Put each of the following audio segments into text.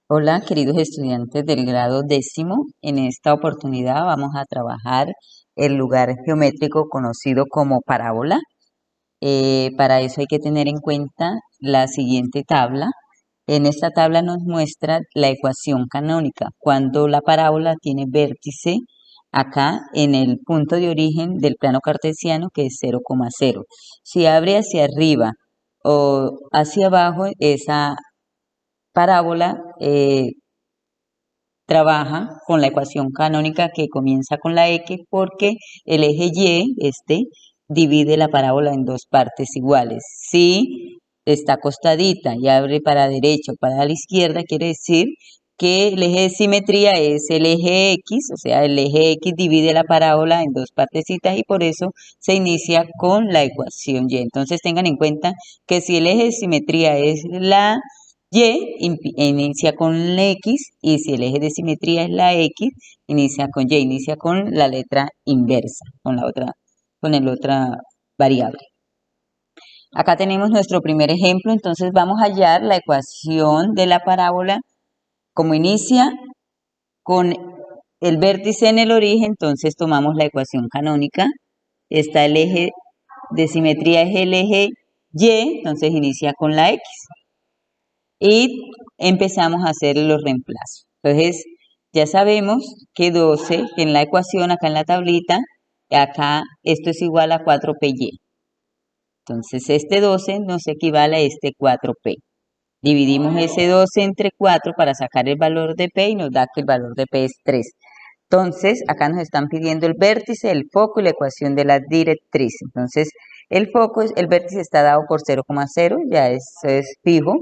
Hola, queridos estudiantes del grado décimo. En esta oportunidad vamos a trabajar el lugar geométrico conocido como parábola. Para eso hay que tener en cuenta la siguiente tabla. En esta tabla nos muestra la ecuación canónica, cuando la parábola tiene vértice acá en el punto de origen del plano cartesiano, que es 0,0. Si abre hacia arriba o hacia abajo, esa parábola trabaja con la ecuación canónica que comienza con la X, porque el eje Y, divide la parábola en dos partes iguales. Si está acostadita y abre para la derecha o para la izquierda, quiere decir que el eje de simetría es el eje X, o sea, el eje X divide la parábola en dos partecitas y por eso se inicia con la ecuación Y. Entonces tengan en cuenta que si el eje de simetría es la inicia con la X, y si el eje de simetría es la X, inicia con Y, inicia con la letra inversa, con el otra variable. Acá tenemos nuestro primer ejemplo, entonces vamos a hallar la ecuación de la parábola. Como inicia con el vértice en el origen, entonces tomamos la ecuación canónica. Está el eje de simetría, es el eje Y, entonces inicia con la X. Y empezamos a hacer los reemplazos. Entonces, ya sabemos que 12, que en la ecuación, acá en la tablita, acá esto es igual a 4py. Entonces, este 12 nos equivale a este 4p. Dividimos ese 12 entre 4 para sacar el valor de p y nos da que el valor de p es 3. Entonces, acá nos están pidiendo el vértice, el foco y la ecuación de la directriz. Entonces, el vértice está dado por 0,0, ya eso es fijo.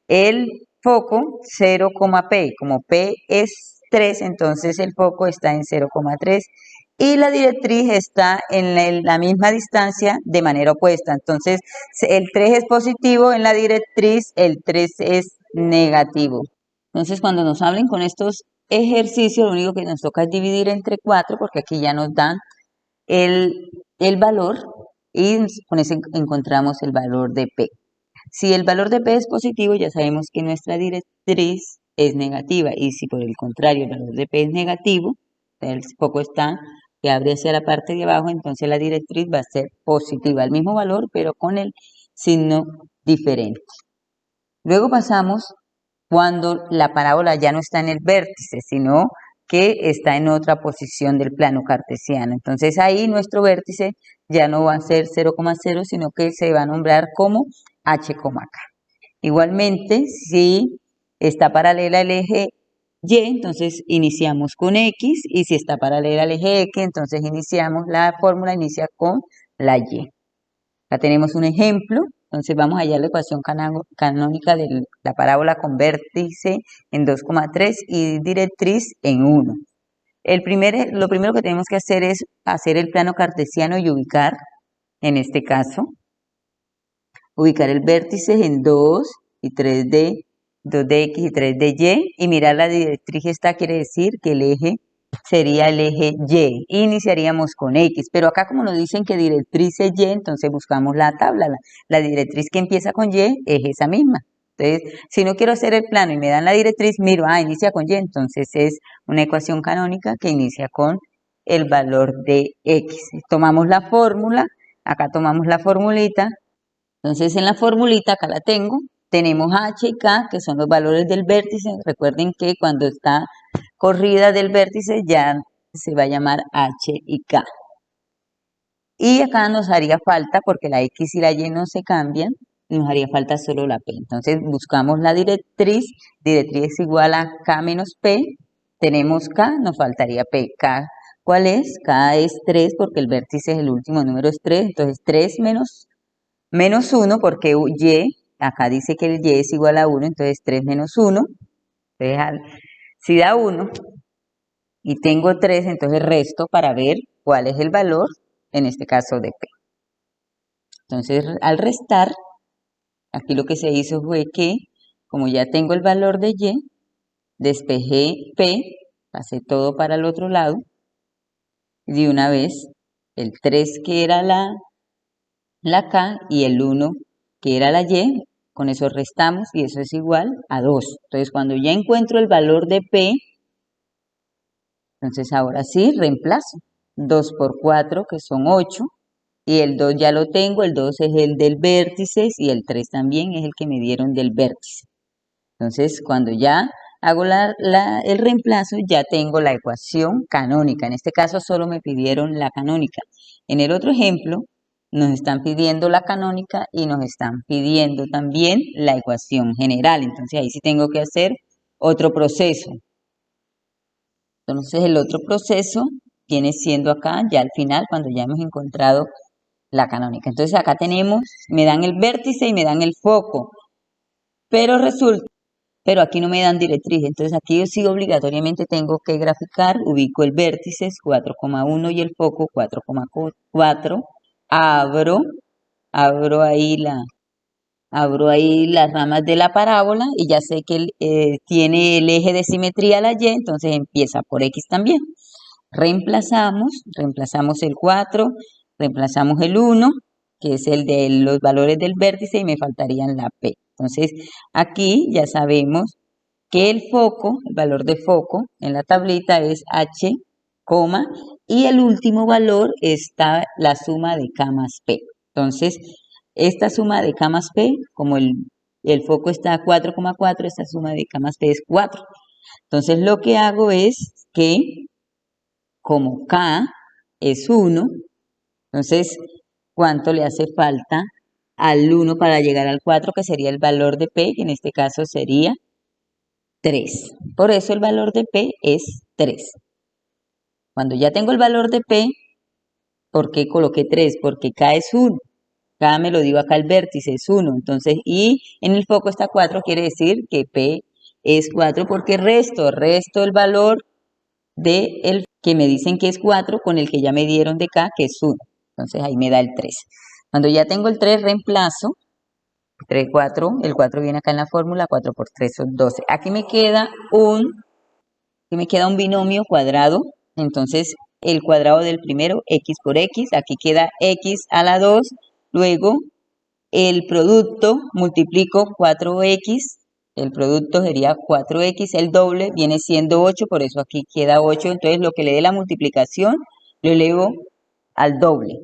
El foco 0,p, como p es 3, entonces el foco está en 0,3 y la directriz está en la misma distancia de manera opuesta. Entonces el 3 es positivo en la directriz, el 3 es negativo. Entonces cuando nos hablen con estos ejercicios, lo único que nos toca es dividir entre 4 porque aquí ya nos dan el, el valor y con eso encontramos el valor de p. Si el valor de P es positivo, ya sabemos que nuestra directriz es negativa. Y si por el contrario el valor de P es negativo, el foco está que abre hacia la parte de abajo, entonces la directriz va a ser positiva, el mismo valor, pero con el signo diferente. Luego pasamos cuando la parábola ya no está en el vértice, sino que está en otra posición del plano cartesiano. Entonces ahí nuestro vértice ya no va a ser 0,0, sino que se va a nombrar como h, K. Igualmente, si está paralela al eje Y, entonces iniciamos con X, y si está paralela al eje X, entonces la fórmula inicia con la Y. Acá tenemos un ejemplo, entonces vamos a hallar la ecuación canónica de la parábola con vértice en 2,3 y directriz en 1. Lo primero que tenemos que hacer es hacer el plano cartesiano y ubicar, en este caso, ubicar el vértice en 2 y 3D, 2dx y 3dy, y mirar la directriz esta, quiere decir que el eje sería el eje Y. Iniciaríamos con X, pero acá como nos dicen que directriz es Y, entonces buscamos la tabla. La directriz que empieza con Y es esa misma. Entonces, si no quiero hacer el plano y me dan la directriz, miro, inicia con Y, entonces es una ecuación canónica que inicia con el valor de X. Tomamos la fórmula, acá tomamos la formulita. Entonces en la formulita, acá la tengo, tenemos H y K, que son los valores del vértice. Recuerden que cuando está corrida del vértice ya se va a llamar H y K. Y acá nos haría falta, porque la X y la Y no se cambian, nos haría falta solo la P. Entonces buscamos la directriz es igual a K menos P, tenemos K, nos faltaría P. K, ¿cuál es? K es 3 porque el vértice es el último número es 3, entonces 3 menos 1, porque Y, acá dice que el Y es igual a 1, entonces 3 menos 1, entonces si da 1 y tengo 3, entonces resto para ver cuál es el valor, en este caso de P. Entonces al restar, aquí lo que se hizo fue que, como ya tengo el valor de Y, despejé P, pasé todo para el otro lado, y de una vez el 3 que era la K y el 1 que era la Y, Con eso restamos y eso es igual a 2. Entonces, cuando ya encuentro el valor de P, entonces ahora sí reemplazo. 2 por 4, que son 8. Y el 2 ya lo tengo, el 2 es el del vértice y el 3 también es el que me dieron del vértice. Entonces, cuando ya hago el reemplazo, ya tengo la ecuación canónica. En este caso solo me pidieron la canónica. En el otro ejemplo, nos están pidiendo la canónica y nos están pidiendo también la ecuación general. Entonces, ahí sí tengo que hacer otro proceso. Entonces, el otro proceso viene siendo acá, ya al final, cuando ya hemos encontrado la canónica. Entonces, acá tenemos, me dan el vértice y me dan el foco. Pero resulta, pero aquí no me dan directriz, entonces aquí yo sí obligatoriamente tengo que graficar, ubico el vértice 4,1 y el foco 4,4, abro ahí las ramas de la parábola y ya sé que tiene el eje de simetría la Y, entonces empieza por X también. Reemplazamos el 4, reemplazamos el 1, que es el de los valores del vértice y me faltarían la P. Entonces, aquí ya sabemos que el foco, el valor de foco en la tablita es H, y el último valor está la suma de K más P. Entonces, esta suma de K más P, como el foco está a 4,4, esta suma de K más P es 4. Entonces, lo que hago es que, como K es 1, entonces, ¿cuánto le hace falta al 1 para llegar al 4, que sería el valor de P, que en este caso sería 3. Por eso el valor de P es 3. Cuando ya tengo el valor de P, ¿por qué coloqué 3? Porque K es 1. K me lo dio acá el vértice, es 1. Entonces, y en el foco está 4, quiere decir que P es 4 porque resto el valor de el que me dicen que es 4 con el que ya me dieron de K, que es 1. Entonces, ahí me da el 3. Cuando ya tengo el 3, reemplazo. 3, 4, el 4 viene acá en la fórmula, 4 por 3 son 12. Aquí me queda un binomio cuadrado, entonces el cuadrado del primero, x por x, aquí queda x a la 2, luego el producto, multiplico 4x, el producto sería 4x, el doble viene siendo 8, por eso aquí queda 8, entonces lo que le dé la multiplicación lo elevo al doble.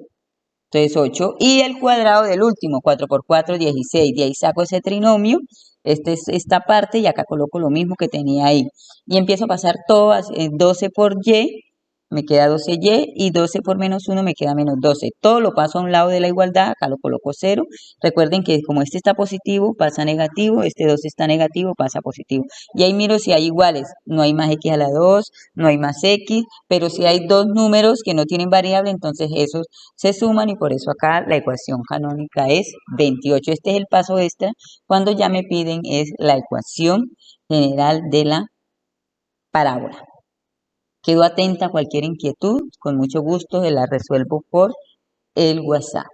Entonces 8 y el cuadrado del último, 4 por 4, 16. De ahí saco ese trinomio, esta parte y acá coloco lo mismo que tenía ahí. Y empiezo a pasar todas, 12 por y, me queda 12y y 12 por menos 1 me queda menos 12. Todo lo paso a un lado de la igualdad, acá lo coloco 0. Recuerden que como este está positivo, pasa negativo, este 2 está negativo, pasa positivo. Y ahí miro si hay iguales, no hay más x a la 2, no hay más x, pero si hay dos números que no tienen variable, entonces esos se suman y por eso acá la ecuación canónica es 28. Este es el paso extra cuando ya me piden es la ecuación general de la parábola. Quedo atenta a cualquier inquietud, con mucho gusto se la resuelvo por el WhatsApp.